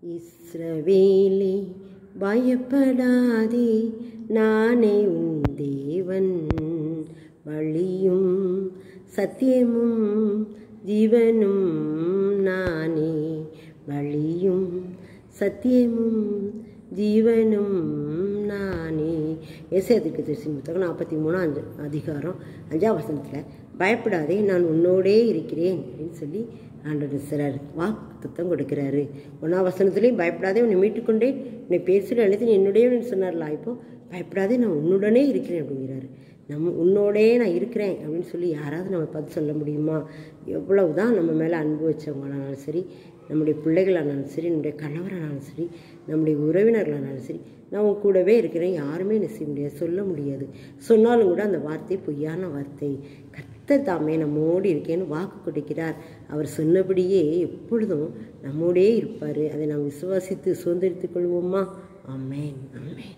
இஸ்ரவேலே பயப்படாதே, நானே உன் தேவன். வழியும் சத்தியமும் ஜீவனும் நானே. வழியும் சத்தியமும் ஜீவனும் நானே. ஏசாயா தீர்க்கதரிசி புத்தகம் 43 அதிகாரம் 5ஆம் வசனத்தில் பயப்படாதே, நான் உன்னோடே இருக்கிறேன் அப்படின்னு சொல்லி ஆண்டவர் சிலர் வாக்குத்தத்தம் கொடுக்கிறாரு. 1ஆம் வசனத்துலேயும் பயப்படாதே, உன்னை மீட்டுக்கொண்டே உன்னை பேசுகிற அனைத்து என்னுடைய சொன்னார்லாம். இப்போது பயப்படாதே, நான் உன்னுடனே இருக்கிறேன் அப்படிங்கிறாரு. உன்னோடே நான் இருக்கிறேன் அப்படின்னு சொல்லி யாராவது நம்ம பார்த்து சொல்ல முடியுமா? எவ்வளவு தான் நம்ம மேலே அன்பு வச்சவங்களானாலும் சரி, நம்முடைய பிள்ளைகளானாலும் சரி, நம்முடைய கணவரானாலும் சரி, நம்முடைய உறவினர்களானாலும் சரி, நான் உன் கூடவே இருக்கிறேன், யாருமே என்ன செய்ய முடியாது, சொல்ல முடியாது. சொன்னாலும் கூட அந்த வார்த்தை பொய்யான வார்த்தை. கர்த்தர் தாமே நம்மோடு இருக்கேன்னு வாக்கு கொடுக்கிறார். அவர் சொன்னபடியே எப்பொழுதும் நம்மோடே இருப்பார். அதை நாம் விசுவாசித்து சுதந்திரித்துக் கொள்வோமா? ஆமென், ஆமென்.